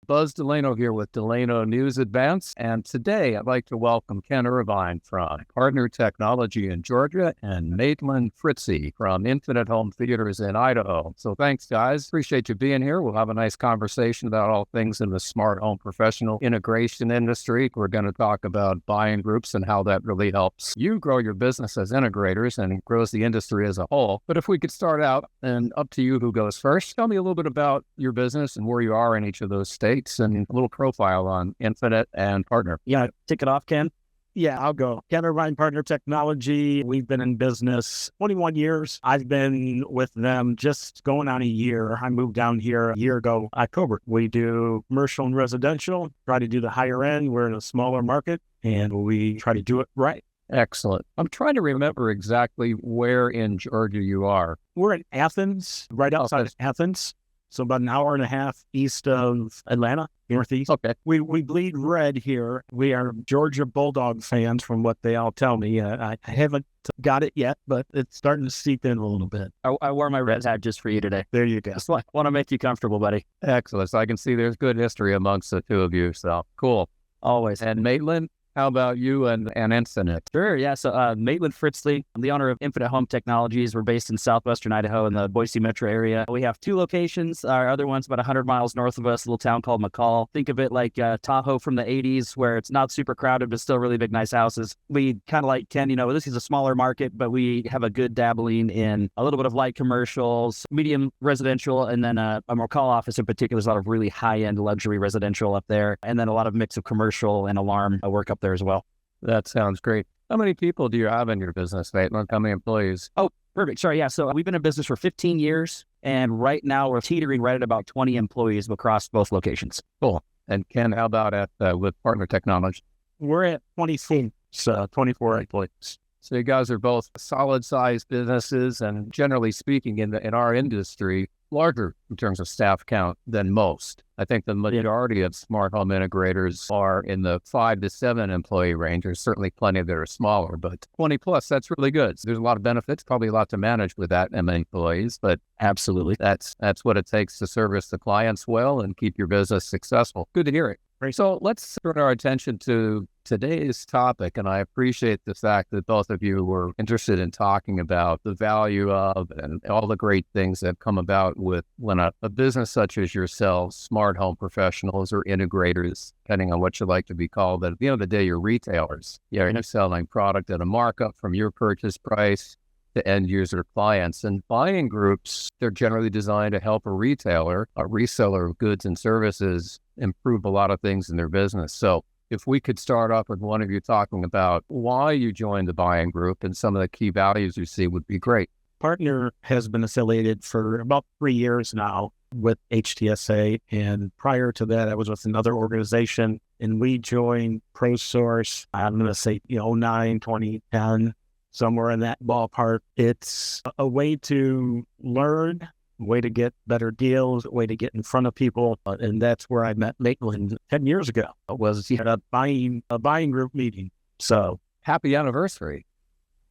Buzz Delano here with Delano News Advance, and today I'd like to welcome Ken Irvine from Partner Technology in Georgia and Maitland Fritzley from Infinite Home Theaters in Idaho. So thanks, guys. Appreciate you being here. We'll have a nice conversation about all things in the smart home professional integration industry. We're going to talk about buying groups and how that really helps you grow your business as integrators and grows the industry as a whole. But if we could start out, and up to you who goes first, tell me a little bit about your business and where you are in each of those states and a little profile on Infinite and Partner. Yeah, kick it off, Ken. Yeah, I'll go. Ken Irvine, Partner Technology. We've been in business 21 years. I've been with them just going on a year. I moved down here a year ago, October. We do commercial and residential, try to do the higher end. We're in a smaller market, and we try to do it right. Excellent. I'm trying to remember exactly where in Georgia you are. We're in Athens, right outside of Athens. So about an hour and a half east of Atlanta, northeast. Okay. We bleed red here. We are Georgia Bulldog fans from what they all tell me. I haven't got it yet, but it's starting to seep in a little bit. I wore my red hat just for you today. There you go. Just want to make you comfortable, buddy. Excellent. So I can see there's good history amongst the two of you. So cool. Always. And Maitland, how about you and Infinite? Sure, yeah. So Maitland Fritzley, I'm the owner of Infinite Home Technologies. We're based in southwestern Idaho in the Boise metro area. We have two locations. Our other one's about 100 miles north of us, a little town called McCall. Think of it like Tahoe from the 80s, where it's not super crowded, but still really big, nice houses. We kind of like Ken, this is a smaller market, but we have a good dabbling in a little bit of light commercials, medium residential, and then a McCall office in particular. There's a lot of really high-end luxury residential up there, and then a lot of mix of commercial and alarm work up there as well. That sounds great. How many people do you have in your business, Maitland? How many employees? Oh, perfect. Sorry. Yeah. So we've been in business for 15 years. And right now we're teetering right at about 20 employees across both locations. Cool. And Ken, how about with Partner Technology? We're at 24 employees. So you guys are both solid-sized businesses, and generally speaking, in our industry, larger in terms of staff count than most. I think the majority of smart home integrators are in the 5 to 7 employee range. There's certainly plenty that are smaller, but 20 plus, that's really good. So there's a lot of benefits, probably a lot to manage with that many employees, but absolutely, that's what it takes to service the clients well and keep your business successful. Good to hear it. Great. So let's turn our attention to today's topic, and I appreciate the fact that both of you were interested in talking about the value of and all the great things that come about with when a business such as yourselves, smart home professionals or integrators, depending on what you like to be called, but at the end of the day, you're retailers. You're selling product at a markup from your purchase price to end user clients. And buying groups, they're generally designed to help a retailer, a reseller of goods and services, improve a lot of things in their business. So if we could start off with one of you talking about why you joined the buying group and some of the key values you see would be great. Partner has been affiliated for about 3 years now with HTSA. And prior to that, I was with another organization, and we joined ProSource, I'm going to say 09, 2010, somewhere in that ballpark. It's a way to learn, a way to get better deals, a way to get in front of people. And that's where I met Maitland 10 years ago. It was at a buying group meeting. So happy anniversary.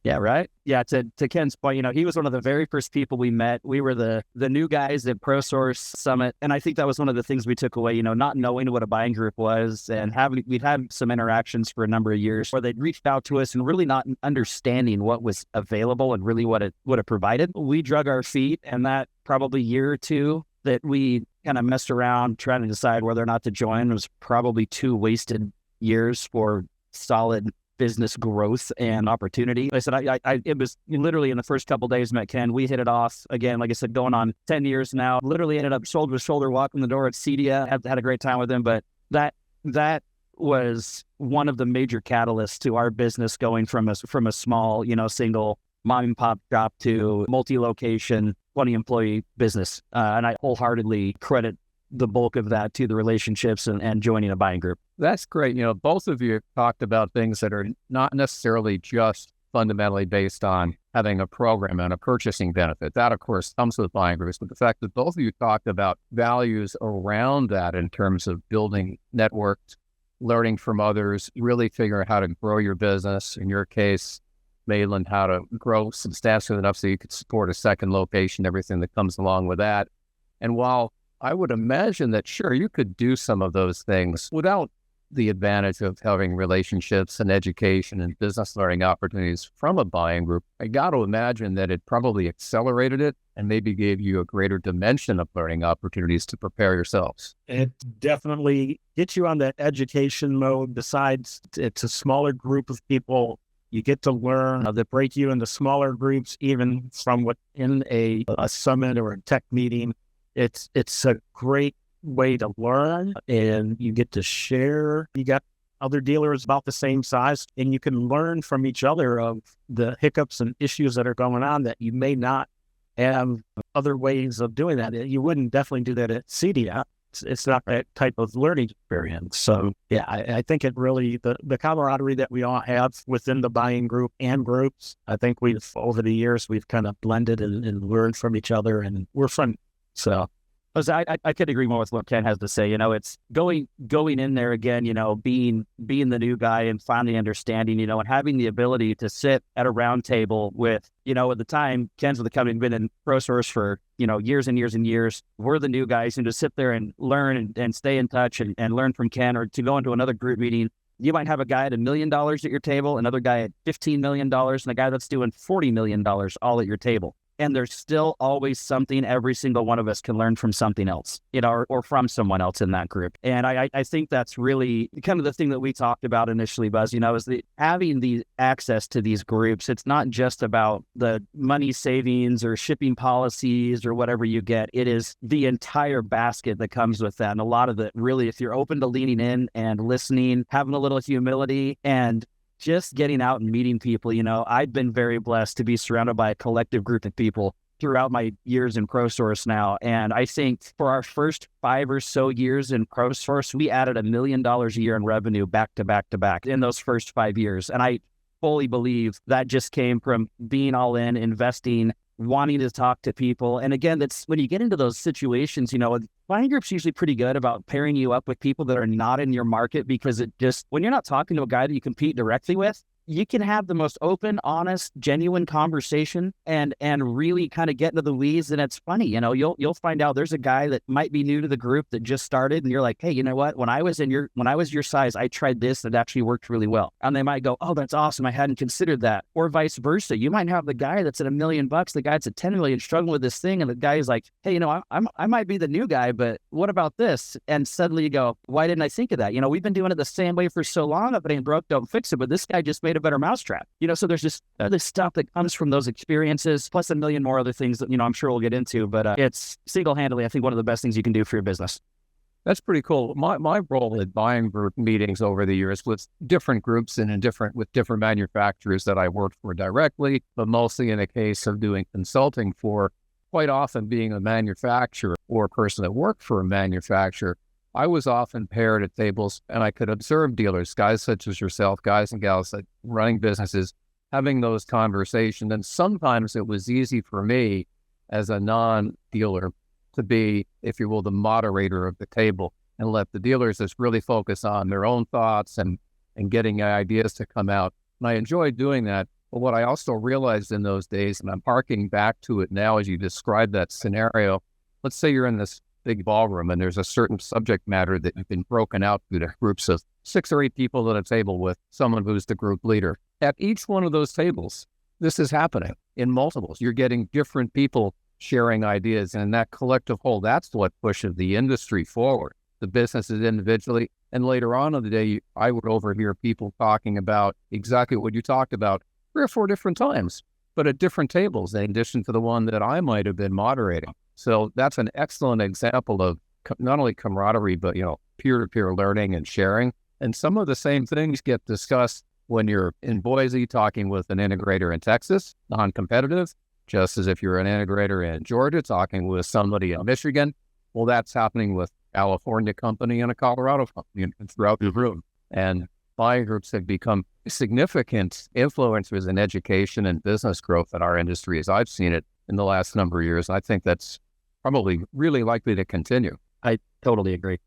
Yeah, right? Yeah, to Ken's point, he was one of the very first people we met. We were the new guys at ProSource Summit. And I think that was one of the things we took away, not knowing what a buying group was, and we'd had some interactions for a number of years where they'd reached out to us and really not understanding what was available and really what it provided. We drug our feet, and that probably year or two that we kind of messed around trying to decide whether or not to join was probably 2 wasted years for solid business growth and opportunity. I said, it was literally in the first couple of days met Ken. We hit it off again, like I said, going on 10 years now. Literally ended up shoulder to shoulder walking the door at Cedia. Had a great time with him, but that was one of the major catalysts to our business going from a small, single mom and pop shop to multi-location, 20 employee business. And I wholeheartedly credit the bulk of that to the relationships and joining a buying group. That's great. Both of you talked about things that are not necessarily just fundamentally based on having a program and a purchasing benefit. That, of course, comes with buying groups. But the fact that both of you talked about values around that in terms of building networks, learning from others, really figuring out how to grow your business. In your case, Maitland, how to grow substantially enough so you could support a second location, everything that comes along with that. And while I would imagine that, sure, you could do some of those things without the advantage of having relationships and education and business learning opportunities from a buying group. I got to imagine that it probably accelerated it and maybe gave you a greater dimension of learning opportunities to prepare yourselves. It definitely gets you on that education mode. Besides, it's a smaller group of people. You get to learn. They break you into smaller groups, even from within a summit or a tech meeting. It's a great way to learn, and you get to share. You got other dealers about the same size, and you can learn from each other of the hiccups and issues that are going on that you may not have other ways of doing that. You wouldn't definitely do that at CDF. It's not that type of learning experience. So yeah, I think it really, the camaraderie that we all have within the buying group and groups, I think over the years, we've kind of blended and learned from each other, and we're fun. So I could agree more with what Ken has to say. It's going in there again, being the new guy and finally understanding, and having the ability to sit at a round table with, at the time, Ken's with the company, been in ProSource for, years and years and years. We're the new guys, and to sit there and learn and stay in touch and learn from Ken, or to go into another group meeting. You might have a guy at $1 million at your table, another guy at $15 million, and a guy that's doing $40 million all at your table. And there's still always something every single one of us can learn from something else, or from someone else in that group. And I think that's really kind of the thing that we talked about initially, Buzz, is having the access to these groups. It's not just about the money savings or shipping policies or whatever you get. It is the entire basket that comes with that. And a lot of it, really, if you're open to leaning in and listening, having a little humility, and just getting out and meeting people. I've been very blessed to be surrounded by a collective group of people throughout my years in ProSource now. And I think for our first 5 or so years in ProSource, we added $1 million a year in revenue back to back to back in those first 5 years. And I fully believe that just came from being all in, investing, wanting to talk to people. And again, that's when you get into those situations, buying group's usually pretty good about pairing you up with people that are not in your market, because when you're not talking to a guy that you compete directly with, you can have the most open, honest, genuine conversation and really kind of get into the weeds. And it's funny, you'll find out there's a guy that might be new to the group that just started, and you're like, hey, you know what? When I was your size, I tried this that actually worked really well. And they might go, oh, that's awesome, I hadn't considered that. Or vice versa. You might have the guy that's at $1 million, the guy that's at 10 million struggling with this thing, and the guy's like, hey, I might be the new guy, but what about this? And suddenly you go, why didn't I think of that? We've been doing it the same way for so long. If it ain't broke, don't fix it. But this guy just made a better mousetrap. So there's just this stuff that comes from those experiences, plus a million more other things that, I'm sure we'll get into. But it's single-handedly, I think, one of the best things you can do for your business. That's pretty cool. My role at buying group meetings over the years with different groups and with different manufacturers that I worked for directly, but mostly in the case of doing consulting for, quite often being a manufacturer or a person that worked for a manufacturer. I was often paired at tables, and I could observe dealers, guys such as yourself, guys and gals that running businesses, having those conversations. And sometimes it was easy for me as a non-dealer to be, if you will, the moderator of the table and let the dealers just really focus on their own thoughts and getting ideas to come out. And I enjoyed doing that. But what I also realized in those days, and I'm harking back to it now as you describe that scenario, let's say you're in this big ballroom and there's a certain subject matter that you've been broken out into groups of 6 or 8 people at a table with someone who's the group leader. At each one of those tables, this is happening in multiples. You're getting different people sharing ideas, and that collective whole, that's what pushes the industry forward, the businesses individually. And later on in the day, I would overhear people talking about exactly what you talked about 3 or 4 different times, but at different tables, in addition to the one that I might have been moderating. So that's an excellent example of not only camaraderie, but, peer-to-peer learning and sharing. And some of the same things get discussed when you're in Boise talking with an integrator in Texas, non-competitive, just as if you're an integrator in Georgia talking with somebody in Michigan. Well, that's happening with a California company and a Colorado company and throughout the room. And buying groups have become significant influencers in education and business growth in our industry, as I've seen it in the last number of years. I think that's probably really likely to continue. I totally agree.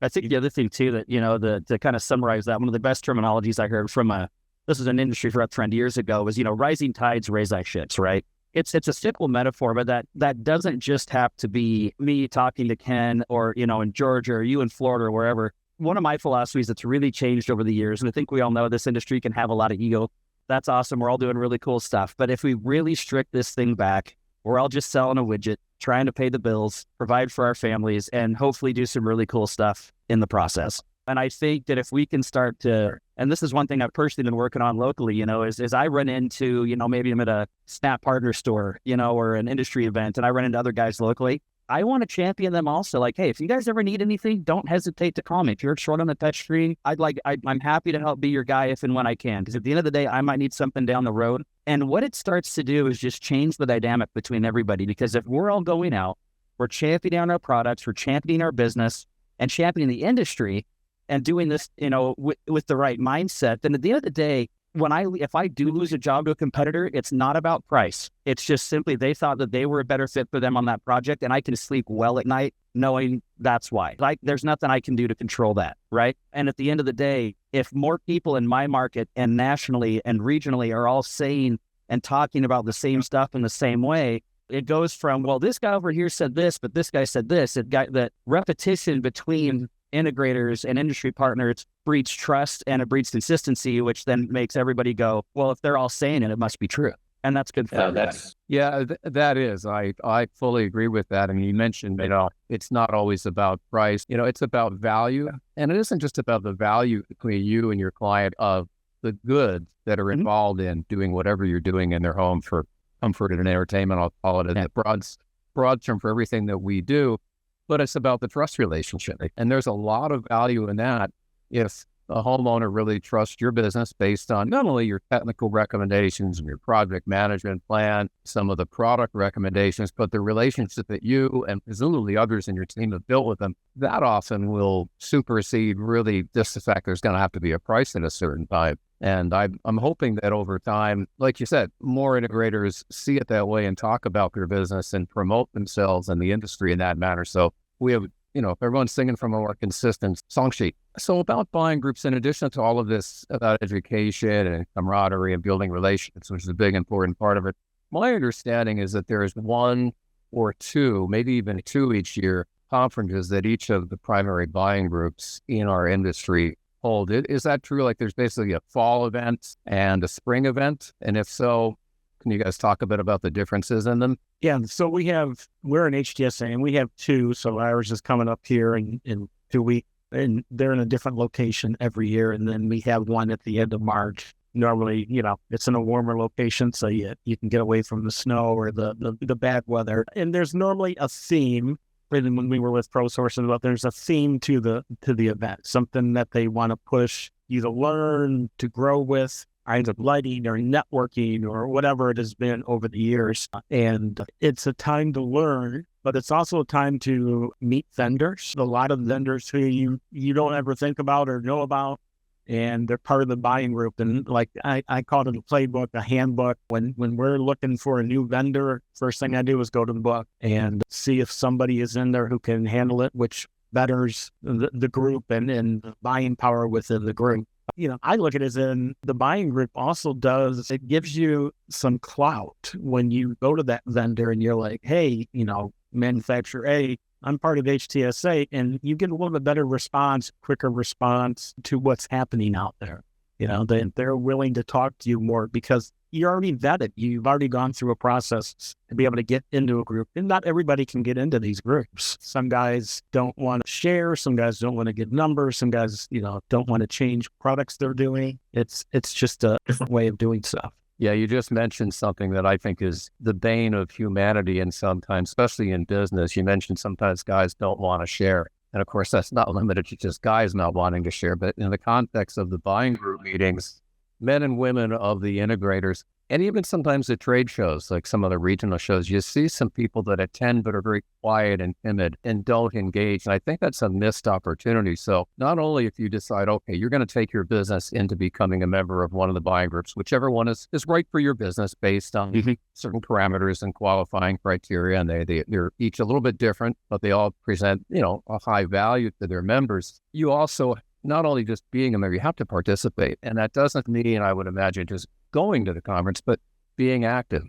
I think the other thing too, that, to kind of summarize that, one of the best terminologies I heard from this is an industry rep friend years ago was, rising tides raise our ships, right? it's a simple metaphor, but that doesn't just have to be me talking to Ken or, in Georgia or you in Florida or wherever. One of my philosophies that's really changed over the years, and I think we all know this industry can have a lot of ego. That's awesome. We're all doing really cool stuff. But if we really strip this thing back, we're all just selling a widget, trying to pay the bills, provide for our families, and hopefully do some really cool stuff in the process. And I think that if we can start to, and this is one thing I've personally been working on locally, is I run into, maybe I'm at a Snap partner store, or an industry event, and I run into other guys locally. I want to champion them also. Like, hey, if you guys ever need anything, don't hesitate to call me. If you're short on the touch screen, I'm happy to help be your guy if and when I can. Because at the end of the day, I might need something down the road. And what it starts to do is just change the dynamic between everybody. Because if we're all going out, we're championing our products, we're championing our business, and championing the industry, and doing this, with the right mindset, then at the end of the day, if I do lose a job to a competitor, it's not about price. It's just simply they thought that they were a better fit for them on that project, and I can sleep well at night knowing that's why. There's nothing I can do to control that, right? And at the end of the day, if more people in my market and nationally and regionally are all saying and talking about the same stuff in the same way, it goes from, well, this guy over here said this, but this guy said this. It got that repetition between integrators and industry partners breeds trust and it breeds consistency, which then makes everybody go, well, if they're all saying it, it must be true. And that's good for everybody. That is. I fully agree with that. And you mentioned, it's not always about price. It's about value. And it isn't just about the value between you and your client of the goods that are involved in doing whatever you're doing in their home for comfort and entertainment. I'll call it a broad term for everything that we do. But it's about the trust relationship. And there's a lot of value in that if a homeowner really trusts your business based on not only your technical recommendations and your project management plan, some of the product recommendations, but the relationship that you and presumably others in your team have built with them. That often will supersede really just the fact there's going to have to be a price at a certain time. And I'm hoping that over time, like you said, more integrators see it that way and talk about their business and promote themselves and the industry in that manner. So we have, if everyone's singing from a more consistent song sheet. So about buying groups, in addition to all of this about education and camaraderie and building relationships, which is a big important part of it, my understanding is that there is one or two, maybe even two each year, conferences that each of the primary buying groups in our industry hold. Is that true? Like there's basically a fall event and a spring event? And if so, can you guys talk a bit about the differences in them? Yeah, so we're an HTSA and we have two. So ours is coming up here in 2 weeks, and they're in a different location every year. And then we have one at the end of March. Normally, it's in a warmer location, so you can get away from the snow or the bad weather. And there's normally a theme. When we were with ProSource, there's a theme to the event, something that they want to push you to learn, to grow with, either lighting or networking or whatever it has been over the years. And it's a time to learn, but it's also a time to meet vendors. A lot of vendors who you don't ever think about or know about, and they're part of the buying group. And like I call it a playbook, a handbook. When we're looking for a new vendor, first thing I do is go to the book and see if somebody is in there who can handle it, which betters the group and the buying power within the group. I look at it as in the buying group also it gives you some clout when you go to that vendor and you're like, hey, manufacturer A, I'm part of HTSA, and you get a little bit better response, quicker response to what's happening out there. They're willing to talk to you more because you're already vetted. You've already gone through a process to be able to get into a group. And not everybody can get into these groups. Some guys don't want to share. Some guys don't want to give numbers. Some guys, don't want to change products they're doing. It's just a different way of doing stuff. Yeah, you just mentioned something that I think is the bane of humanity, and sometimes, especially in business, you mentioned sometimes guys don't want to share. And of course, that's not limited to just guys not wanting to share, but in the context of the buying group meetings, men and women of the integrators, and even sometimes at trade shows, like some of the regional shows, you see some people that attend but are very quiet and timid and don't engage. And I think that's a missed opportunity. So not only if you decide, okay, you're going to take your business into becoming a member of one of the buying groups, whichever one is right for your business based on certain parameters and qualifying criteria, and they're each a little bit different, but they all present, a high value to their members. You also, not only just being a member, you have to participate. And that doesn't mean, I would imagine, just going to the conference, but being active.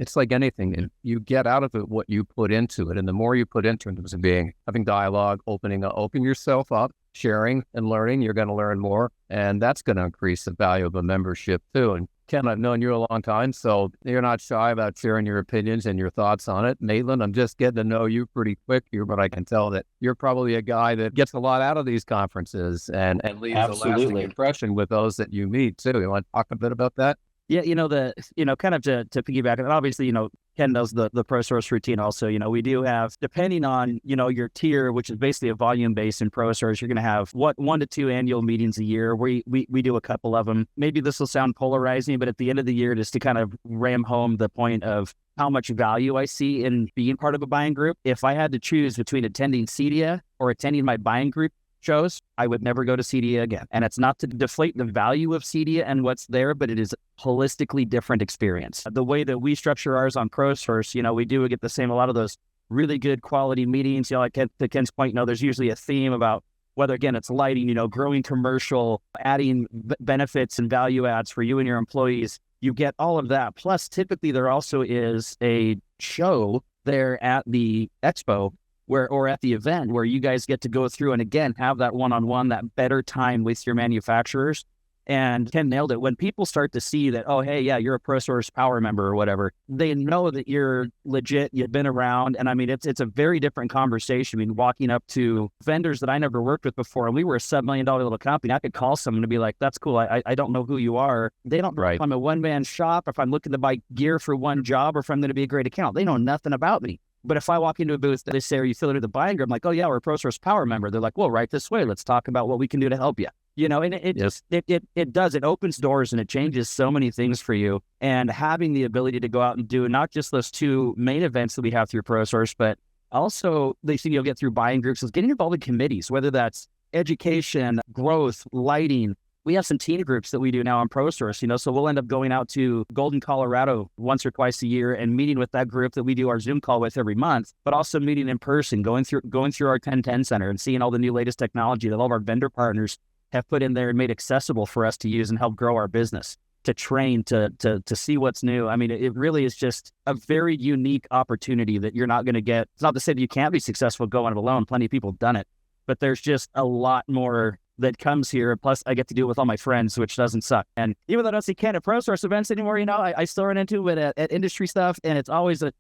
it's like anything. You get out of it what you put into it. And the more you put into it in terms of having dialogue, open yourself up, sharing and learning, you're going to learn more. And that's going to increase the value of a membership too. And Ken, I've known you a long time, so you're not shy about sharing your opinions and your thoughts on it. Maitland, I'm just getting to know you pretty quick here, but I can tell that you're probably a guy that gets a lot out of these conferences and leaves a lasting impression with those that you meet too. You want to talk a bit about that? Yeah, kind of to piggyback, and obviously, Ken does the ProSource routine also. We do have, depending on, your tier, which is basically a volume base in ProSource, you're going to have 1 to 2 annual meetings a year. We do a couple of them. Maybe this will sound polarizing, but at the end of the year, just to kind of ram home the point of how much value I see in being part of a buying group. If I had to choose between attending CEDIA or attending my buying group shows, I would never go to CEDIA again. And it's not to deflate the value of CEDIA and what's there, but it is a holistically different experience. The way that we structure ours on ProSource, we do get the same, a lot of those really good quality meetings, like to Ken's point, there's usually a theme about whether, again, it's lighting, growing commercial, adding benefits and value adds for you and your employees. You get all of that. Plus, typically there also is a show there at the expo or at the event where you guys get to go through and again have that one-on-one, that better time with your manufacturers. And Ken nailed it. When people start to see that, oh, hey, yeah, you're a ProSource Power member or whatever, they know that you're legit, you've been around. And I mean, it's a very different conversation. I mean, walking up to vendors that I never worked with before, and we were a $7 million little company, I could call someone and be like, that's cool. I don't know who you are. They don't know if I'm a one-man shop, if I'm looking to buy gear for one job, or if I'm going to be a great account. They know nothing about me. But if I walk into a booth, they say, are you affiliated with the buying group? I'm like, oh yeah, we're a ProSource Power member. They're like, well, right this way. Let's talk about what we can do to help you. And it does. It opens doors and it changes so many things for you. And having the ability to go out and do not just those 2 main events that we have through ProSource, but also they see you'll get through buying groups is getting involved in committees, whether that's education, growth, lighting. We have some teen groups that we do now on ProSource, so we'll end up going out to Golden, Colorado once or twice a year and meeting with that group that we do our Zoom call with every month, but also meeting in person, going through our 1010 center and seeing all the new latest technology that all of our vendor partners have put in there and made accessible for us to use and help grow our business, to train, to see what's new. I mean, it really is just a very unique opportunity that you're not going to get. It's not to say that you can't be successful going it alone. Plenty of people have done it, but there's just a lot more that comes here. Plus, I get to do it with all my friends, which doesn't suck. And even though I don't see Ken at ProSource events anymore, I still run into it at industry stuff, and it's always a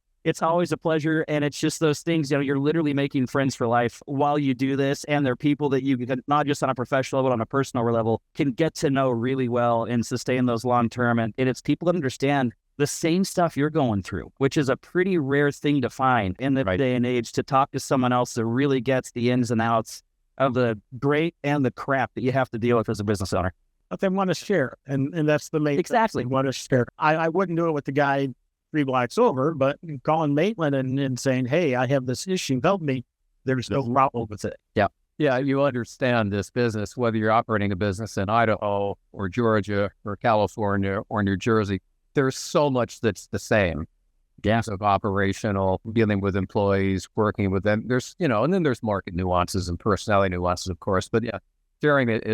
pleasure. And it's just those things, you're literally making friends for life while you do this. And they're people that you can, not just on a professional, but on a personal level, can get to know really well and sustain those long term. And it's people that understand the same stuff you're going through, which is a pretty rare thing to find in the day and age, to talk to someone else that really gets the ins and outs of the great and the crap that you have to deal with as a business owner. But they want to share, and that's the main exactly thing. They want to share. I wouldn't do it with the guy 3 blocks over, but calling Maitland and saying, hey, I have this issue, help me. There's no problem with it. Yeah, you understand this business, whether you're operating a business in Idaho or Georgia or California or New Jersey, there's so much that's the same. Of operational, dealing with employees, working with them. There's, and then there's market nuances and personality nuances, of course. But yeah, sharing it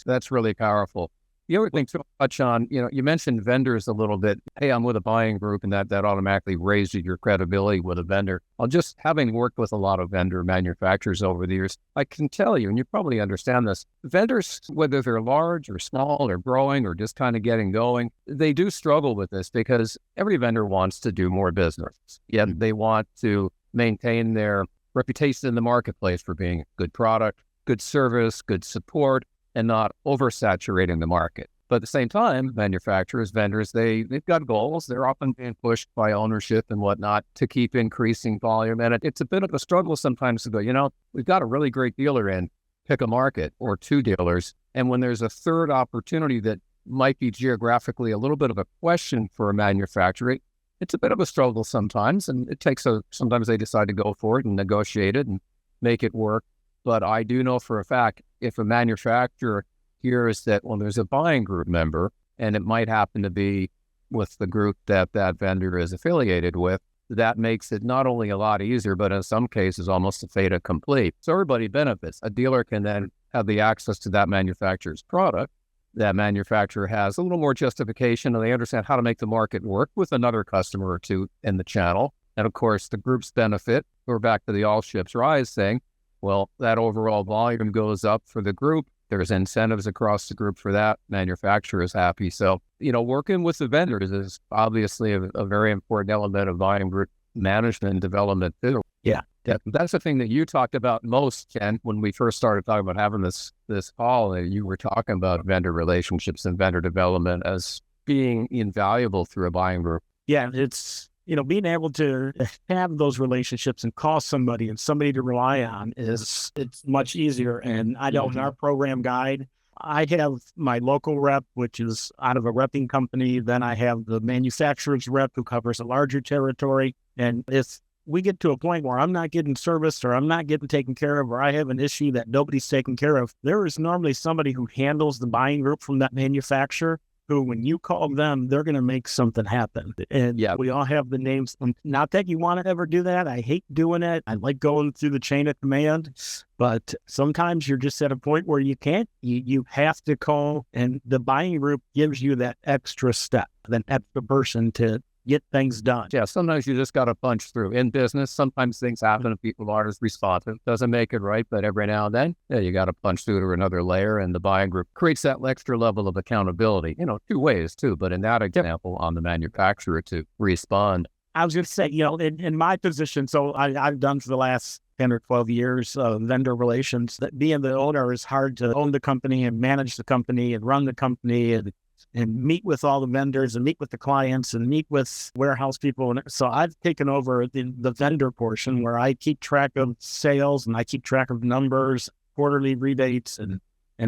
that's really powerful. The other thing to touch on, you mentioned vendors a little bit. Hey, I'm with a buying group, and that automatically raises your credibility with a vendor. Just having worked with a lot of vendor manufacturers over the years, I can tell you, and you probably understand this, vendors, whether they're large or small or growing or just kind of getting going, they do struggle with this because every vendor wants to do more business. Yet they want to maintain their reputation in the marketplace for being a good product, good service, good support, and not oversaturating the market. But at the same time, manufacturers, vendors, they've got goals. They're often being pushed by ownership and whatnot to keep increasing volume. And it's a bit of a struggle sometimes to go, we've got a really great dealer in, pick a market or 2 dealers. And when there's a third opportunity that might be geographically a little bit of a question for a manufacturer, it's a bit of a struggle sometimes. And it takes sometimes they decide to go for it and negotiate it and make it work. But I do know for a fact, if a manufacturer hears that, well, there's a buying group member, and it might happen to be with the group that vendor is affiliated with, that makes it not only a lot easier, but in some cases almost a fait accompli. So everybody benefits. A dealer can then have the access to that manufacturer's product, that manufacturer has a little more justification and they understand how to make the market work with another customer or two in the channel. And of course, the groups benefit. We're back to the all ships rise thing. Well, that overall volume goes up for the group. There's incentives across the group for that. Manufacturer is happy. So, working with the vendors is obviously a very important element of volume group management and development too. Yeah. That's the thing that you talked about most, Ken, when we first started talking about having this call. You were talking about vendor relationships and vendor development as being invaluable through a buying group. Yeah, it's, being able to have those relationships and call somebody and somebody to rely on it's much easier. And I know in our program guide, I have my local rep, which is out of a repping company. Then I have the manufacturer's rep who covers a larger territory. And if we get to a point where I'm not getting serviced or I'm not getting taken care of, or I have an issue that nobody's taking care of, there is normally somebody who handles the buying group from that manufacturer who, when you call them, they're going to make something happen. And we all have the names. Not that you want to ever do that. I hate doing it. I like going through the chain of command, but sometimes you're just at a point where you can't. You have to call, and the buying group gives you that extra step, that extra person to get things done. Yeah, sometimes you just got to punch through. In business, sometimes things happen and people aren't as responsive. Doesn't make it right, but every now and then, you got to punch through to another layer, and the buying group creates that extra level of accountability, two ways too, but in that example, on the manufacturer to respond. I was going to say, in my position, so I've done for the last 10 or 12 years of vendor relations, that being the owner is hard to own the company and manage the company and run the company and meet with all the vendors and meet with the clients and meet with warehouse people. And so I've taken over the vendor portion where I keep track of sales and I keep track of numbers, quarterly rebates, and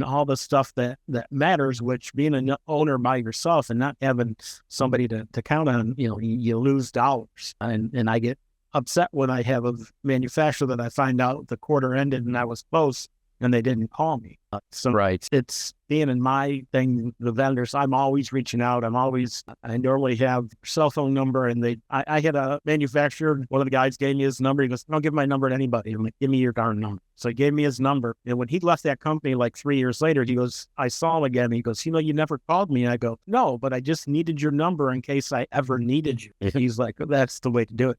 all the stuff that matters, which being an owner by yourself and not having somebody to count on, you lose dollars. And I get upset when I have a manufacturer that I find out the quarter ended and I was close and they didn't call me. It's being in my thing, the vendors, I'm always reaching out. I normally have cell phone number, and I had a manufacturer, one of the guys gave me his number. He goes, "Don't give my number to anybody." I'm like, "Give me your darn number." So he gave me his number. And when he left that company like 3 years later, he goes, I saw him again. He goes, "You never called me." And I go, "No, but I just needed your number in case I ever needed you." He's like, "That's the way to do it."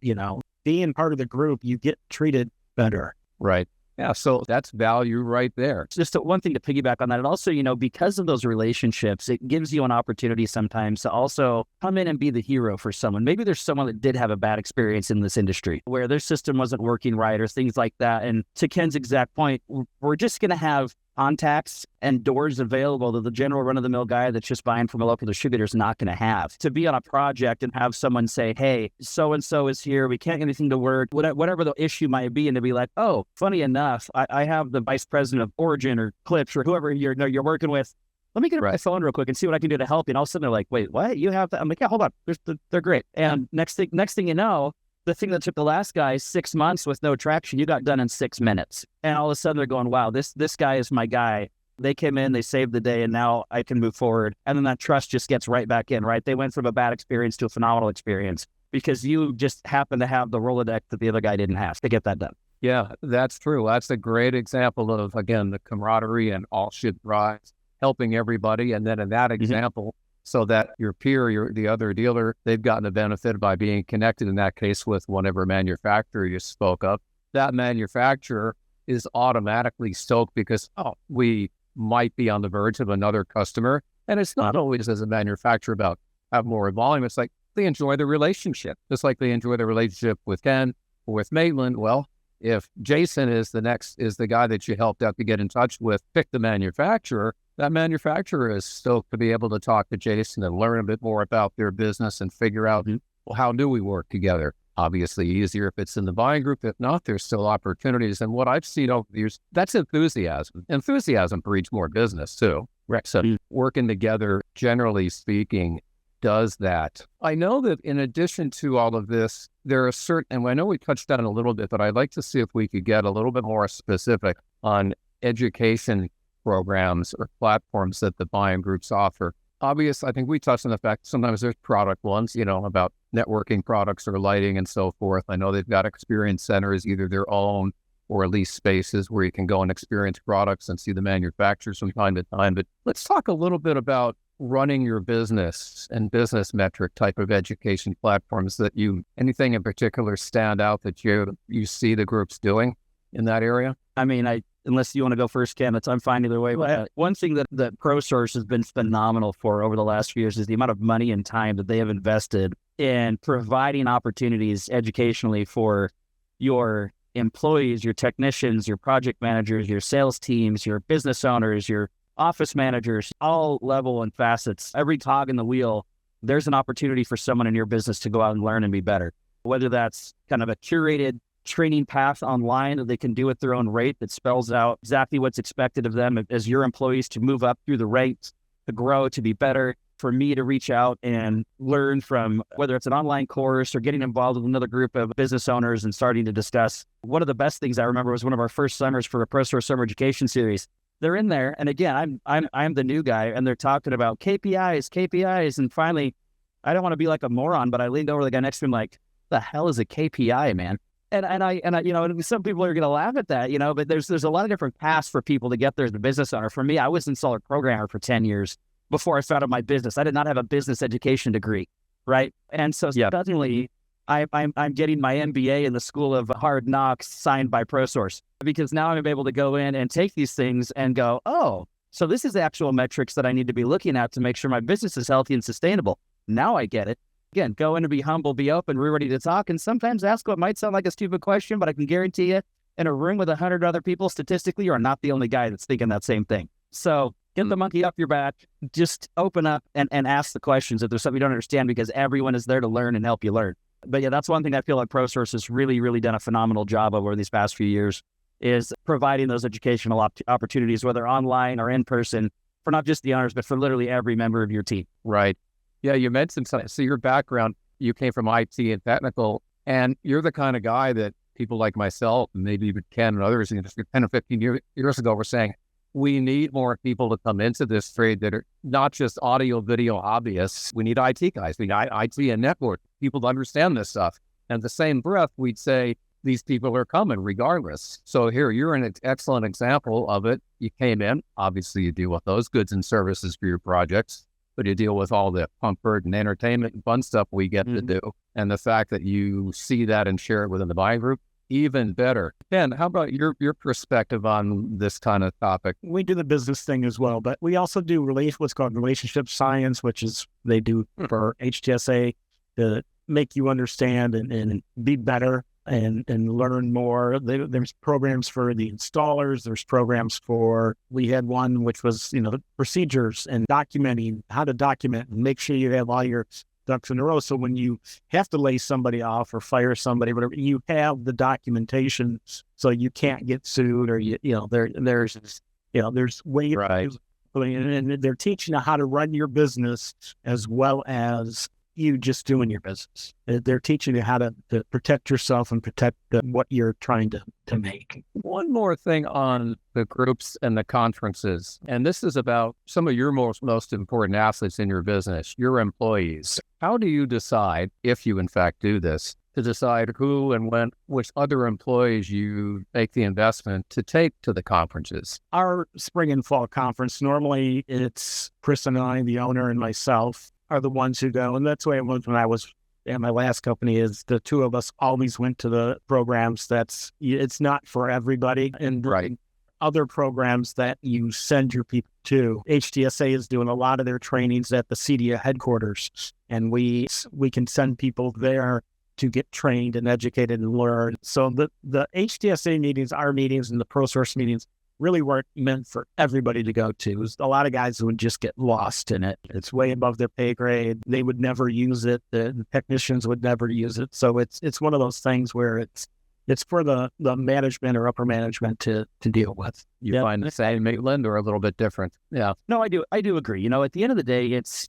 Being part of the group, you get treated better. Right. Yeah, so that's value right there. Just one thing to piggyback on that. And also, because of those relationships, it gives you an opportunity sometimes to also come in and be the hero for someone. Maybe there's someone that did have a bad experience in this industry where their system wasn't working right or things like that. And to Ken's exact point, we're just going to have contacts and doors available that the general run-of-the-mill guy that's just buying from a local distributor is not going to have. To be on a project and have someone say, "Hey, so-and-so is here. We can't get anything to work," whatever the issue might be, and to be like, "Oh, funny enough, I have the vice president of Origin or Clips or whoever you're working with. Let me get my phone real quick and see what I can do to help you." And all of a sudden they're like, "Wait, what? You have that?" I'm like, "Yeah, hold on. They're great." And next thing you know, the thing that took the last guy 6 months with no traction, you got done in 6 minutes. And all of a sudden they're going, "Wow, this guy is my guy." They came in, they saved the day, and now I can move forward. And then that trust just gets right back in, right? They went from a bad experience to a phenomenal experience because you just happen to have the Rolodex that the other guy didn't have to get that done. Yeah, that's true. That's a great example of, again, the camaraderie and all ship rise, helping everybody. And then in that example, so that your peer, the other dealer, they've gotten a benefit by being connected, in that case, with whatever manufacturer you spoke of. That manufacturer is automatically stoked because, we might be on the verge of another customer. And it's not always as a manufacturer about have more volume. It's like they enjoy the relationship, just like they enjoy the relationship with Ken or with Maitland. Well, if Jason is the guy that you helped out to get in touch with, pick the manufacturer, that manufacturer is stoked to be able to talk to Jason and learn a bit more about their business and figure out, well, how do we work together? Obviously easier if it's in the buying group. If not, there's still opportunities. And what I've seen over the years, that's enthusiasm. Enthusiasm breeds more business too. Right. So working together, generally speaking, does that. I know that in addition to all of this, there are certain, and I know we touched on it a little bit, but I'd like to see if we could get a little bit more specific on education programs or platforms that the buying groups offer. Obviously, I think we touched on the fact sometimes there's product ones, about networking products or lighting and so forth. I know they've got experience centers, either their own or lease spaces where you can go and experience products and see the manufacturers from time to time. But let's talk a little bit about running your business and business metric type of education platforms that anything in particular stand out that you see the groups doing in that area? I mean, unless you want to go first, Ken, I'm fine either way. But one thing that ProSource has been phenomenal for over the last few years is the amount of money and time that they have invested in providing opportunities educationally for your employees, your technicians, your project managers, your sales teams, your business owners, your office managers, all level and facets. Every cog in the wheel, there's an opportunity for someone in your business to go out and learn and be better. Whether that's kind of a curated training path online that they can do at their own rate that spells out exactly what's expected of them as your employees to move up through the ranks, to grow, to be better. For me to reach out and learn from, whether it's an online course or getting involved with another group of business owners and starting to discuss. One of the best things I remember was one of our first summers for a ProSource Summer Education Series. They're in there, and again, I'm the new guy, and they're talking about KPIs, and finally, I don't want to be like a moron, but I leaned over to the guy next to him like, the hell is a KPI, man? And I, some people are going to laugh at that, but there's a lot of different paths for people to get there as a business owner. For me, I was an installer programmer for 10 years before I started my business. I did not have a business education degree, right? And so suddenly I'm getting my MBA in the School of Hard Knocks signed by ProSource, because now I'm able to go in and take these things and go, oh, so this is the actual metrics that I need to be looking at to make sure my business is healthy and sustainable. Now I get it. Again, go in and be humble, be open, we're ready to talk, and sometimes ask what might sound like a stupid question, but I can guarantee you, in a room with 100 other people, statistically, you're not the only guy that's thinking that same thing. So get the monkey off your back, just open up and ask the questions if there's something you don't understand, because everyone is there to learn and help you learn. But yeah, that's one thing I feel like ProSource has really, really done a phenomenal job over these past few years, is providing those educational opportunities, whether online or in person, for not just the owners, but for literally every member of your team. Right. Yeah, you mentioned something. So your background, you came from IT and technical, and you're the kind of guy that people like myself, and maybe even Ken and others, 10 or 15 years ago, were saying, we need more people to come into this trade that are not just audio, video hobbyists. We need IT guys. We need IT and network people to understand this stuff. And the same breath, we'd say these people are coming regardless. So here, you're an excellent example of it. You came in, obviously you deal with those goods and services for your projects, but you deal with all the comfort and entertainment and fun stuff we get to do. And the fact that you see that and share it within the buying group, even better. Ken, how about your perspective on this kind of topic? We do the business thing as well, but we also do what's called relationship science, which is they do for HTSA to make you understand and be better and learn more. There's programs for the installers. There's programs we had one which was, the procedures and documenting, how to document and make sure you have all your ducks in a row. So when you have to lay somebody off or fire somebody, whatever, you have the documentation so you can't get sued, or there's ways. Right. And they're teaching you how to run your business as well as you just doing your business. They're teaching you how to protect yourself and protect what you're trying to make. One more thing on the groups and the conferences, and this is about some of your most important assets in your business, your employees. How do you decide, if you in fact do this, to decide who and when, which other employees you make the investment to take to the conferences? Our spring and fall conference, normally it's Chris and I, the owner, and myself are the ones who go. And that's the way it was when I was at my last company, is the two of us always went to the programs. It's not for everybody. And right. Other programs that you send your people to, HTSA is doing a lot of their trainings at the CDA headquarters. And we can send people there to get trained and educated and learn. So the HTSA meetings, our meetings, and the ProSource meetings really weren't meant for everybody to go to. It was a lot of guys who would just get lost in it. It's way above their pay grade. They would never use it. The technicians would never use it. So it's one of those things where it's for the management or upper management to deal with. You find the same, Maitland, or a little bit different? Yeah. No, I do agree. At the end of the day, it's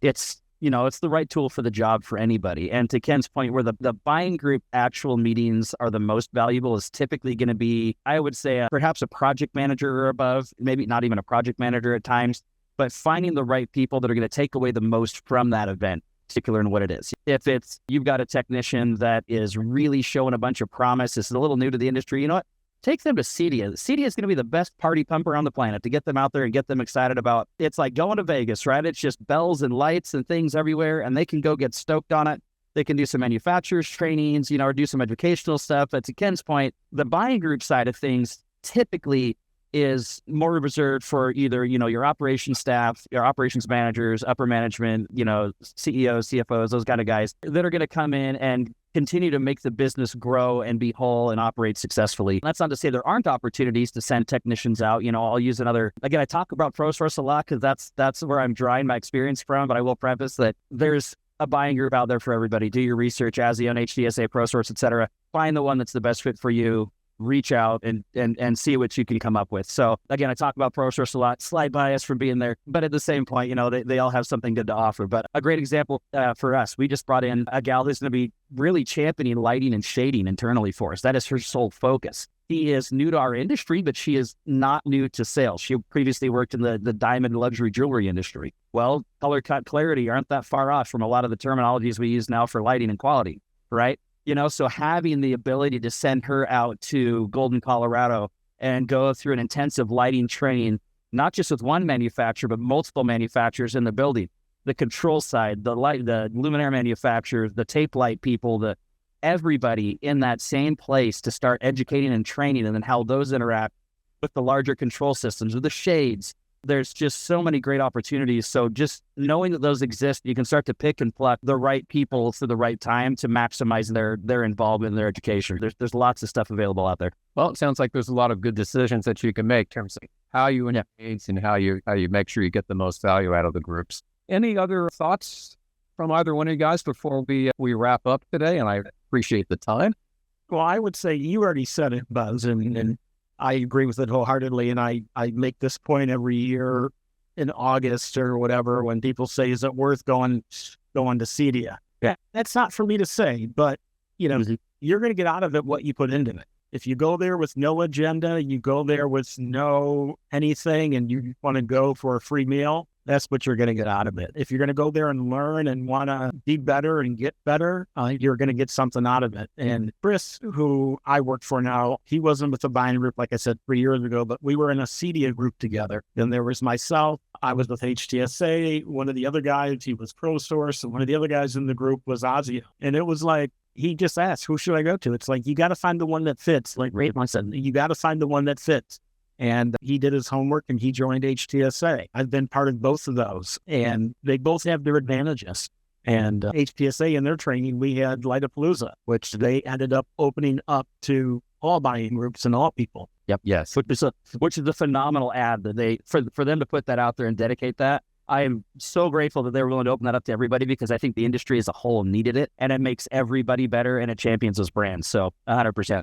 the right tool for the job for anybody. And to Ken's point, where the buying group actual meetings are the most valuable is typically going to be, I would say, perhaps a project manager or above, maybe not even a project manager at times, but finding the right people that are going to take away the most from that event, particular in what it is. If it's, you've got a technician that is really showing a bunch of promise, is a little new to the industry, you know what? take them to CEDIA. CEDIA is going to be the best party pumper on the planet to get them out there and get them excited about. It's like going to Vegas, right? It's just bells and lights and things everywhere, and they can go get stoked on it. They can do some manufacturers trainings, or do some educational stuff. But to Ken's point, the buying group side of things typically is more reserved for either, your operations staff, your operations managers, upper management, CEOs, CFOs, those kind of guys that are going to come in and continue to make the business grow and be whole and operate successfully. That's not to say there aren't opportunities to send technicians out. I'll use again, I talk about ProSource a lot because that's where I'm drawing my experience from, but I will preface that there's a buying group out there for everybody. Do your research, ASIO, HTSA, ProSource, et cetera. Find the one that's the best fit for you. Reach out and see what you can come up with. So again, I talk about ProSource a lot, slight bias from being there, but at the same point, they all have something good to offer. But a great example for us, we just brought in a gal who's going to be really championing lighting and shading internally for us. That is her sole focus. She is new to our industry, but she is not new to sales. She previously worked in the diamond luxury jewelry industry. Well, color, cut, clarity aren't that far off from a lot of the terminologies we use now for lighting and quality, right? So having the ability to send her out to Golden, Colorado and go through an intensive lighting training, not just with one manufacturer, but multiple manufacturers in the building, the control side, the luminaire manufacturers, the tape light people, everybody in that same place to start educating and training, and then how those interact with the larger control systems, with the shades. There's just so many great opportunities. So just knowing that those exist, you can start to pick and pluck the right people for the right time to maximize their involvement in their education. There's lots of stuff available out there. Well, it sounds like there's a lot of good decisions that you can make in terms of how you engage and how you make sure you get the most value out of the groups. Any other thoughts from either one of you guys before we wrap up today? And I appreciate the time. Well, I would say you already said it, Buzz, and I agree with it wholeheartedly. And I make this point every year in August or whatever, when people say, is it worth going to CEDIA? Yeah. That's not for me to say, but you're going to get out of it what you put into it. If you go there with no agenda, you go there with no anything, and you want to go for a free meal, that's what you're going to get out of it. If you're going to go there and learn and want to be better and get better, you're going to get something out of it. And Chris, who I work for now, he wasn't with the buying group, like I said, 3 years ago, but we were in a CEDIA group together. Then there was myself. I was with HTSA. One of the other guys, he was ProSource, and one of the other guys in the group was ASIO. And it was like, he just asked, who should I go to? It's like, you got to find the one that fits. Like Ray said, you got to find the one that fits. And he did his homework and he joined HTSA. I've been part of both of those, and they both have their advantages. And HTSA in their training, we had Lightapalooza, which they ended up opening up to all buying groups and all people. Yep. Yes. Which is a phenomenal ad that for them to put that out there and dedicate that. I am so grateful that they were willing to open that up to everybody, because I think the industry as a whole needed it, and it makes everybody better, and it champions those brands. So 100%.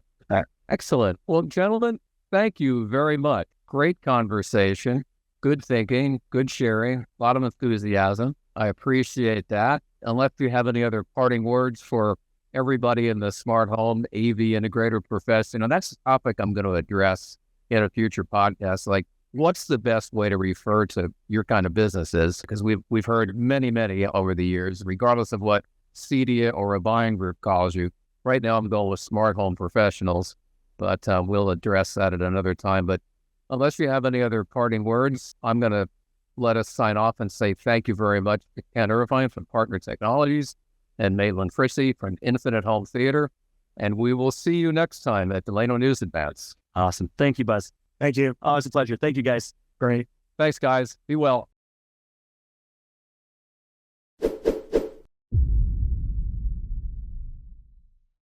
Excellent. Well, gentlemen, thank you very much. Great conversation, good thinking, good sharing, a lot of enthusiasm. I appreciate that. Unless you have any other parting words for everybody in the smart home AV integrator profession, and that's a topic I'm going to address in a future podcast. Like, what's the best way to refer to your kind of businesses? Because we've heard many over the years, regardless of what CEDIA or a buying group calls you. Right now, I'm going with smart home professionals, but we'll address that at another time. But unless you have any other parting words, I'm going to let us sign off and say thank you very much to Ken Irvine from Partner Technologies and Maitland Fritzley from Infinite Home Theater. And we will see you next time at Delano News Advance. Awesome. Thank you, Buzz. Thank you. Oh, it's a pleasure. Thank you, guys. Great. Thanks, guys. Be well.